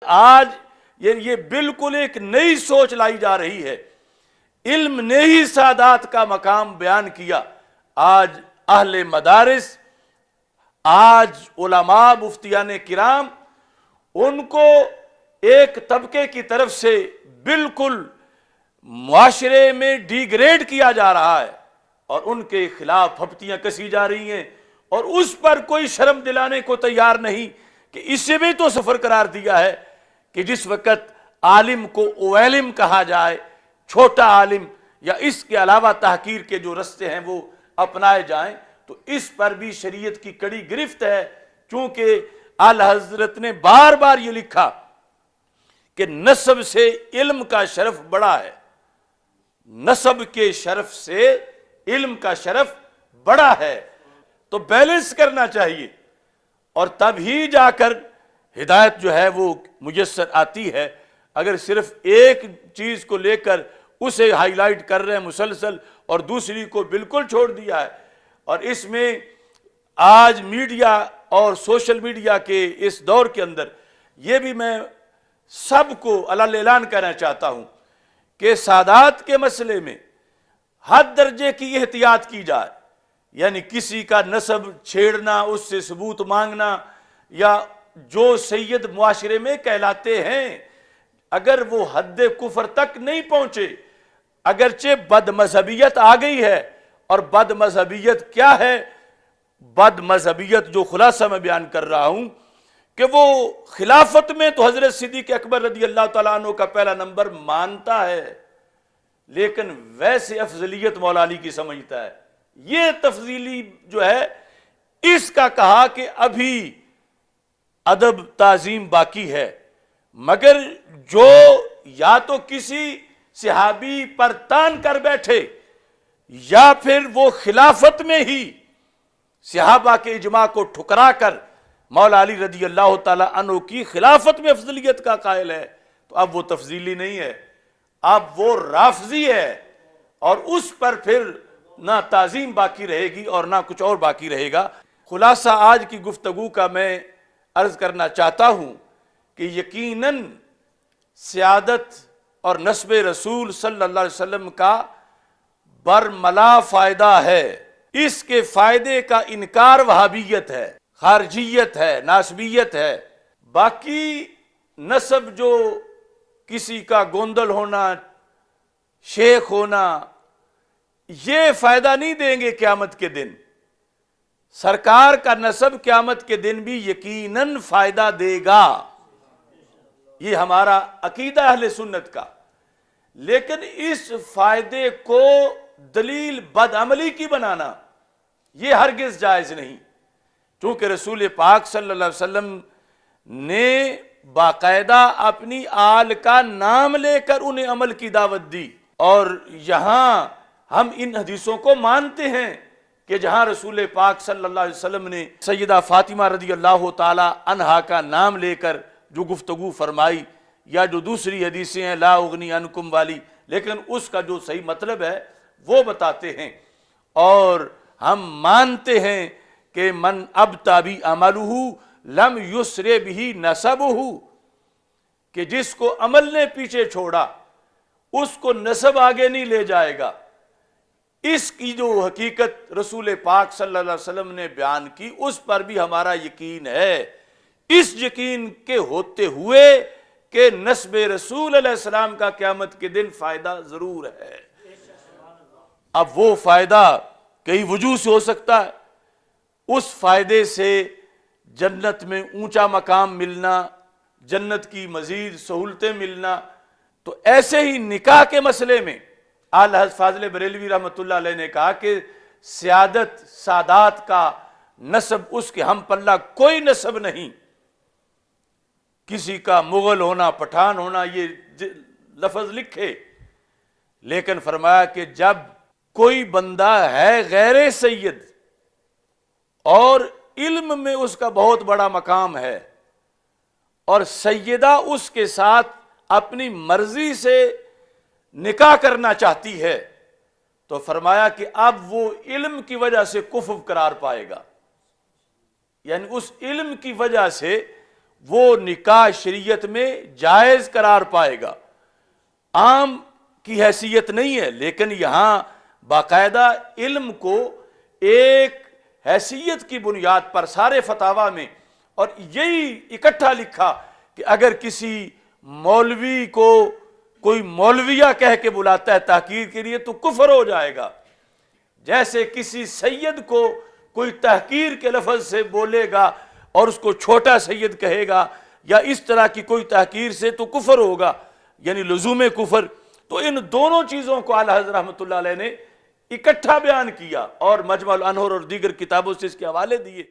آج یہ بالکل ایک نئی سوچ لائی جا رہی ہے، علم نے ہی سادات کا مقام بیان کیا۔ آج اہل مدارس، آج علماء مفتیان کرام، ان کو ایک طبقے کی طرف سے بالکل معاشرے میں ڈی گریڈ کیا جا رہا ہے، اور ان کے خلاف پھپتیاں کسی جا رہی ہیں، اور اس پر کوئی شرم دلانے کو تیار نہیں کہ اسے بھی تو سفر قرار دیا ہے کہ جس وقت عالم کو اویلم کہا جائے، چھوٹا عالم، یا اس کے علاوہ تحقیر کے جو رستے ہیں وہ اپنائے جائیں، تو اس پر بھی شریعت کی کڑی گرفت ہے، چونکہ اعلی حضرت نے بار بار یہ لکھا کہ نسب سے علم کا شرف بڑا ہے، نسب کے شرف سے علم کا شرف بڑا ہے، تو بیلنس کرنا چاہیے، اور تب ہی جا کر ہدایت جو ہے وہ میسر آتی ہے۔ اگر صرف ایک چیز کو لے کر اسے ہائی لائٹ کر رہے ہیں مسلسل، اور دوسری کو بالکل چھوڑ دیا ہے، اور اس میں آج میڈیا اور سوشل میڈیا کے اس دور کے اندر یہ بھی میں سب کو علل اعلان کہنا چاہتا ہوں کہ سادات کے مسئلے میں حد درجے کی احتیاط کی جائے، یعنی کسی کا نسب چھیڑنا، اس سے ثبوت مانگنا، یا جو سید معاشرے میں کہلاتے ہیں اگر وہ حد کفر تک نہیں پہنچے، اگرچہ بد مذہبیت آ گئی ہے، اور بد مذہبیت کیا ہے؟ بد مذہبیت جو خلاصہ میں بیان کر رہا ہوں کہ وہ خلافت میں تو حضرت صدیق اکبر رضی اللہ تعالیٰ عنہ کا پہلا نمبر مانتا ہے، لیکن ویسے افضلیت مولا علی کی سمجھتا ہے۔ یہ تفضیلی جو ہے اس کا کہا کہ ابھی ادب تعظیم باقی ہے، مگر جو یا تو کسی صحابی پر تان کر بیٹھے، یا پھر وہ خلافت میں ہی صحابہ کے اجماع کو ٹھکرا کر مولا علی رضی اللہ تعالیٰ عنہ کی خلافت میں افضلیت کا قائل ہے، تو اب وہ تفضیلی نہیں ہے، اب وہ رافضی ہے، اور اس پر پھر نہ تعظیم باقی رہے گی اور نہ کچھ اور باقی رہے گا۔ خلاصہ آج کی گفتگو کا میں عرض کرنا چاہتا ہوں کہ یقیناً سیادت اور نسب رسول صلی اللہ علیہ وسلم کا برملا فائدہ ہے، اس کے فائدے کا انکار وہابیت ہے، خارجیت ہے، ناسبیت ہے۔ باقی نسب جو کسی کا گوندل ہونا، شیخ ہونا، یہ فائدہ نہیں دیں گے قیامت کے دن۔ سرکار کا نسب قیامت کے دن بھی یقیناً فائدہ دے گا، یہ ہمارا عقیدہ اہل سنت کا، لیکن اس فائدے کو دلیل بدعملی کی بنانا یہ ہرگز جائز نہیں، چونکہ رسول پاک صلی اللہ علیہ وسلم نے باقاعدہ اپنی آل کا نام لے کر انہیں عمل کی دعوت دی، اور یہاں ہم ان حدیثوں کو مانتے ہیں کہ جہاں رسول پاک صلی اللہ علیہ وسلم نے سیدہ فاطمہ رضی اللہ تعالی عنہا کا نام لے کر جو گفتگو فرمائی، یا جو دوسری حدیثیں ہیں لا اغنی عنکم والی، لیکن اس کا جو صحیح مطلب ہے وہ بتاتے ہیں، اور ہم مانتے ہیں کہ من ابطأ عملہ لم یسر بہ نسبہ، کہ جس کو عمل نے پیچھے چھوڑا اس کو نسب آگے نہیں لے جائے گا۔ اس کی جو حقیقت رسول پاک صلی اللہ علیہ وسلم نے بیان کی، اس پر بھی ہمارا یقین ہے، اس یقین کے ہوتے ہوئے کہ نسب رسول علیہ السلام کا قیامت کے دن فائدہ ضرور ہے۔ اب وہ فائدہ کئی وجوہ سے ہو سکتا ہے، اس فائدے سے جنت میں اونچا مقام ملنا، جنت کی مزید سہولتیں ملنا، تو ایسے ہی نکاح کے مسئلے میں اعلی حضرت فاضل بریلوی رحمۃ اللہ علیہ نے کہا کہ سیادت سادات کا نسب اس کے ہم پلہ کوئی نسب نہیں، کسی کا مغل ہونا، پٹھان ہونا، یہ لفظ لکھے، لیکن فرمایا کہ جب کوئی بندہ ہے غیر سید اور علم میں اس کا بہت بڑا مقام ہے، اور سیدہ اس کے ساتھ اپنی مرضی سے نکاح کرنا چاہتی ہے، تو فرمایا کہ اب وہ علم کی وجہ سے کفو قرار پائے گا، یعنی اس علم کی وجہ سے وہ نکاح شریعت میں جائز قرار پائے گا، عام کی حیثیت نہیں ہے، لیکن یہاں باقاعدہ علم کو ایک حیثیت کی بنیاد پر سارے فتاوی میں، اور یہی اکٹھا لکھا کہ اگر کسی مولوی کو کوئی مولویہ کہہ کے بلاتا ہے تحقیر کے لیے تو کفر ہو جائے گا، جیسے کسی سید کو کوئی تحقیر کے لفظ سے بولے گا اور اس کو چھوٹا سید کہے گا یا اس طرح کی کوئی تحقیر سے تو کفر ہوگا، یعنی لزوم کفر۔ تو ان دونوں چیزوں کو اعلیٰ حضرت رحمۃ اللہ علیہ نے اکٹھا بیان کیا اور مجمع الانہر اور دیگر کتابوں سے اس کے حوالے دیے۔